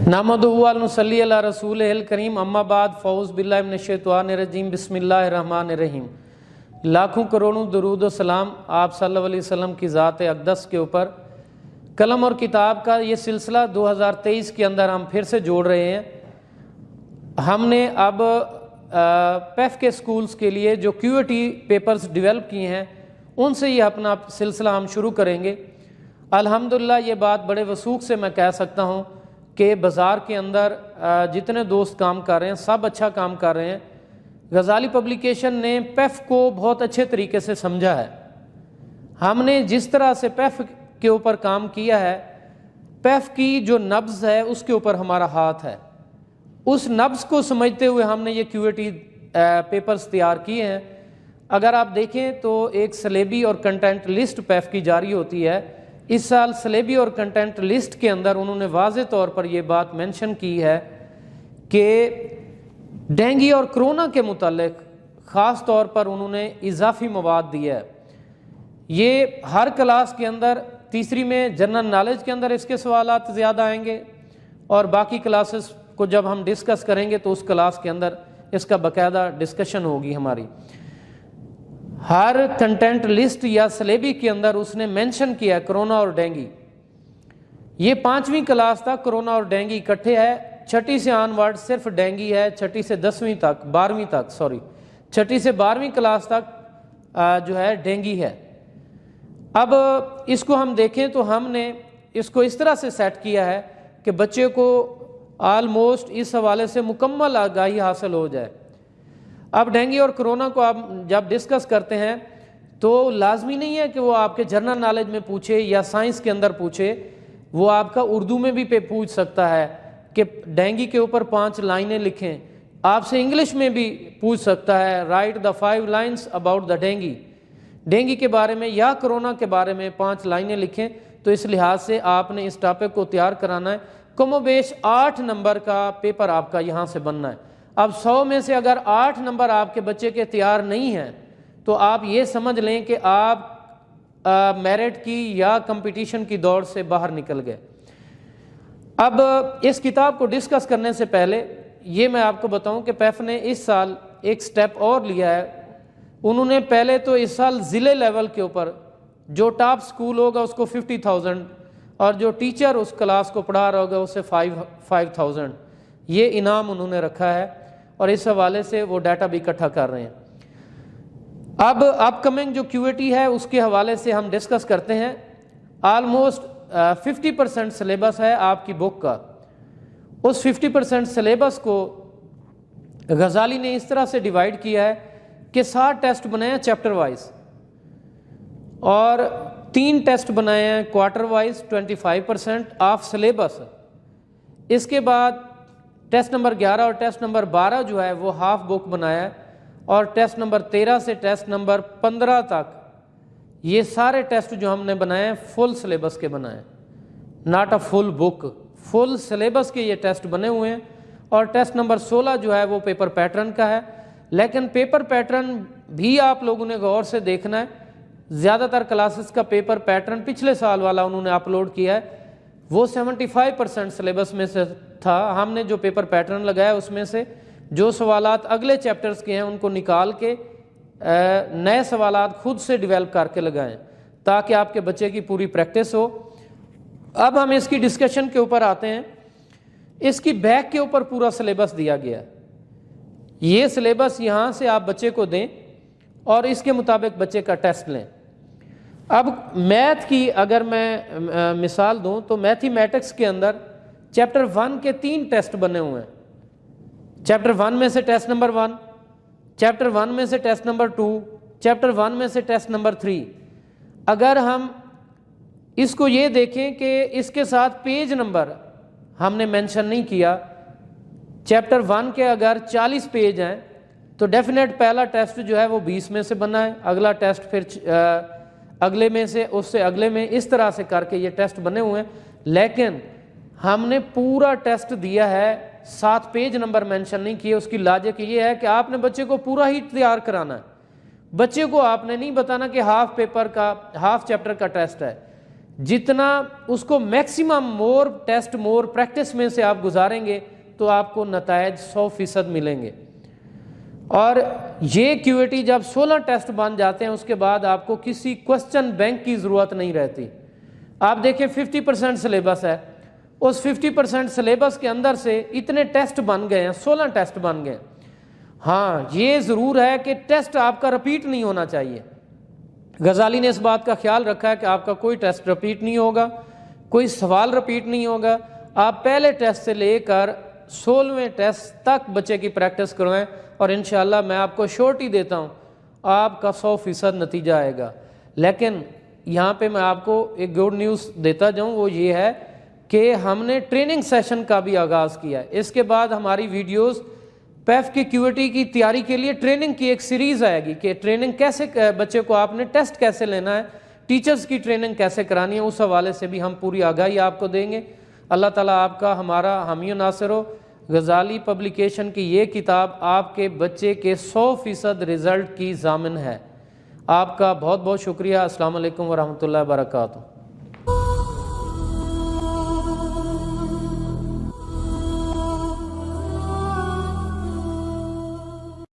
नहमदुहु व नसल्ली अला रसूलिहिल करीम अम्मा बाद फ़ौज़ बिल्लाहि मिनश्शैतानिर्रजीम बिस्मिल्लाहिर्रहमानिर्रहीम। लाखों करोड़ों दरूद व सलाम आप सल्लल्लाहु अलैहि वसल्लम की ज़ात अक़दस के ऊपर। कलम और किताब का ये सिलसिला 2023 के अंदर हम फिर से जोड़ रहे हैं। हमने अब पेफ के स्कूल्स के लिए जो QAT पेपर्स डेवलप किए हैं उनसे ये अपना सिलसिला हम शुरू करेंगे। अल्हम्दुलिल्लाह ये बात बड़े वसूख से मैं कह सकता हूँ कि बाज़ार के अंदर जितने दोस्त काम कर रहे हैं सब अच्छा काम कर रहे हैं। गज़ाली पब्लिकेशन ने पेफ को बहुत अच्छे तरीके से समझा है। हमने जिस तरह से पेफ के ऊपर काम किया है, पेफ की जो नब्ज़ है उसके ऊपर हमारा हाथ है। उस नब्ज़ को समझते हुए हमने ये QAT पेपर्स तैयार किए हैं। अगर आप देखें तो एक सलेबी और कंटेंट लिस्ट पेफ की जारी होती है। इस साल सलेबी और कंटेंट लिस्ट के अंदर उन्होंने वाज़े तौर पर यह बात मेंशन की है कि डेंगू और कोरोना के मुतालिक ख़ास तौर पर उन्होंने इजाफी मवाद दिया है। ये हर क्लास के अंदर तीसरी में जनरल नॉलेज के अंदर इसके सवालात ज़्यादा आएंगे और बाकी क्लासेस को जब हम डिस्कस करेंगे तो उस क्लास के अंदर इसका बाकायदा डिस्कशन होगी हमारी। हर कंटेंट लिस्ट या सलेबी के अंदर उसने मेंशन किया कोरोना और डेंगू। ये 5वीं क्लास तक कोरोना और डेंगू इकट्ठे है। छठी से ऑनवर्ड सिर्फ डेंगू है। छठी से 10वीं तक 12वीं तक छठी से 12वीं क्लास तक जो है डेंगू है। अब इसको हम देखें तो हमने इसको इस तरह से सेट किया है कि बच्चे को ऑलमोस्ट इस हवाले से मुकम्मल आगाही हासिल हो जाए। अब डेंगू और कोरोना को आप जब डिस्कस करते हैं तो लाजमी नहीं है कि वो आपके जनरल नॉलेज में पूछे या साइंस के अंदर पूछे। वो आपका उर्दू में भी पूछ सकता है कि डेंगू के ऊपर 5 लाइनें लिखें। आपसे इंग्लिश में भी पूछ सकता है, right the 5 lines about the dengue के बारे में या कोरोना के बारे में 5 लाइनें लिखें। तो इस लिहाज से आपने इस टॉपिक को तैयार कराना है। कमोबेश 8 नंबर का पेपर आपका यहाँ से बनना है। अब 100 में से अगर 8 नंबर आपके बच्चे के तैयार नहीं हैं तो आप ये समझ लें कि आप मेरिट की या कंपटीशन की दौड़ से बाहर निकल गए। अब इस किताब को डिस्कस करने से पहले ये मैं आपको बताऊं कि पेफ ने इस साल एक स्टेप और लिया है। उन्होंने पहले तो इस साल ज़िले लेवल के ऊपर जो टॉप स्कूल होगा उसको 50,000 और जो टीचर उस क्लास को पढ़ा रहा होगा उससे 5,000 ये इनाम उन्होंने रखा है और इस हवाले से वो डाटा भी इकट्ठा कर रहे हैं। अब अपकमिंग जो QAT है उसके हवाले से हम डिस्कस करते हैं। ऑलमोस्ट 50% सिलेबस है आपकी बुक का। उस 50% सिलेबस को गज़ाली ने इस तरह से डिवाइड किया है कि 7 टेस्ट बनाए हैं चैप्टर वाइज और 3 टेस्ट बनाए हैं क्वार्टर वाइज 25% ऑफ सिलेबस। इसके बाद टेस्ट नंबर 11 और टेस्ट नंबर 12 जो है वो हाफ बुक बनाया है और टेस्ट नंबर 13 से टेस्ट नंबर 15 तक ये सारे टेस्ट जो हमने बनाए हैं फुल सिलेबस के बनाए हैं, not a full book. Full syllabus के ये टेस्ट बने हुए हैं और टेस्ट नंबर 16 जो है वो पेपर पैटर्न का है। लेकिन पेपर पैटर्न भी आप लोगों ने गौर से देखना है। ज़्यादातर क्लासेस का पेपर पैटर्न पिछले साल वाला उन्होंने अपलोड किया है, वो 75% सिलेबस में से था। हमने जो पेपर पैटर्न लगाया उसमें से जो सवालात अगले चैप्टर्स के हैं उनको निकाल के नए सवालात खुद से डेवलप करके लगाएं ताकि आपके बच्चे की पूरी प्रैक्टिस हो। अब हम इसकी डिस्कशन के ऊपर आते हैं। इसकी बैक के ऊपर पूरा सिलेबस दिया गया। ये सिलेबस यहाँ से आप बच्चे को दें और इसके मुताबिक बच्चे का टेस्ट लें। अब मैथ की अगर मैं मिसाल दूं तो मैथमेटिक्स के अंदर चैप्टर 1 के 3 टेस्ट बने हुए हैं। चैप्टर 1 में से टेस्ट नंबर 1, चैप्टर 1 में से टेस्ट नंबर 2, चैप्टर 1 में से टेस्ट नंबर 3। अगर हम इसको ये देखें कि इसके साथ पेज नंबर हमने मेंशन नहीं किया। चैप्टर 1 के अगर 40 पेज हैं तो डेफिनेट पहला टेस्ट जो है वो 20 में से बना है, अगला टेस्ट फिर अगले में से, उससे अगले में, इस तरह से करके ये टेस्ट बने हुए हैं। लेकिन हमने पूरा टेस्ट दिया है, 7 पेज नंबर मेंशन नहीं किए। उसकी लॉजिक ये है कि आपने बच्चे को पूरा ही तैयार कराना है। बच्चे को आपने नहीं बताना कि हाफ पेपर का, हाफ चैप्टर का टेस्ट है। जितना उसको मैक्सिमम मोर टेस्ट मोर प्रैक्टिस में से आप गुजारेंगे तो आपको नतायज 100% मिलेंगे। और ये क्यूएटी जब 16 टेस्ट बन जाते हैं उसके बाद आपको किसी क्वेश्चन बैंक की ज़रूरत नहीं रहती। आप देखें 50% सिलेबस है, उस 50% सिलेबस के अंदर से इतने टेस्ट बन गए हैं, 16 टेस्ट बन गए। हाँ, ये ज़रूर है कि टेस्ट आपका रिपीट नहीं होना चाहिए। गजाली ने इस बात का ख्याल रखा है कि आपका कोई टेस्ट रिपीट नहीं होगा, कोई सवाल रिपीट नहीं होगा। आप पहले टेस्ट से लेकर 16वें टेस्ट तक बच्चे की प्रैक्टिस करवाएं और इंशाल्लाह मैं आपको श्योरिटी देता हूँ आपका 100% नतीजा आएगा। लेकिन यहाँ पे मैं आपको एक गुड न्यूज़ देता जाऊँ, वो ये है कि हमने ट्रेनिंग सेशन का भी आगाज़ किया है। इसके बाद हमारी वीडियोस पैफ की क्यूएटी की तैयारी के लिए ट्रेनिंग की एक सीरीज़ आएगी कि ट्रेनिंग कैसे, बच्चे को आपने टेस्ट कैसे लेना है, टीचर्स की ट्रेनिंग कैसे करानी है, उस हवाले से भी हम पूरी आगाही आपको देंगे। अल्लाह ताला आपका हमारा हामी नासिर हो। गजाली पब्लिकेशन की ये किताब आपके बच्चे के 100% रिज़ल्ट की ज़ामिन है। आपका बहुत बहुत शुक्रिया। अस्सलाम वालेकुम वरहमतुल्लाहि वबरकातुहू।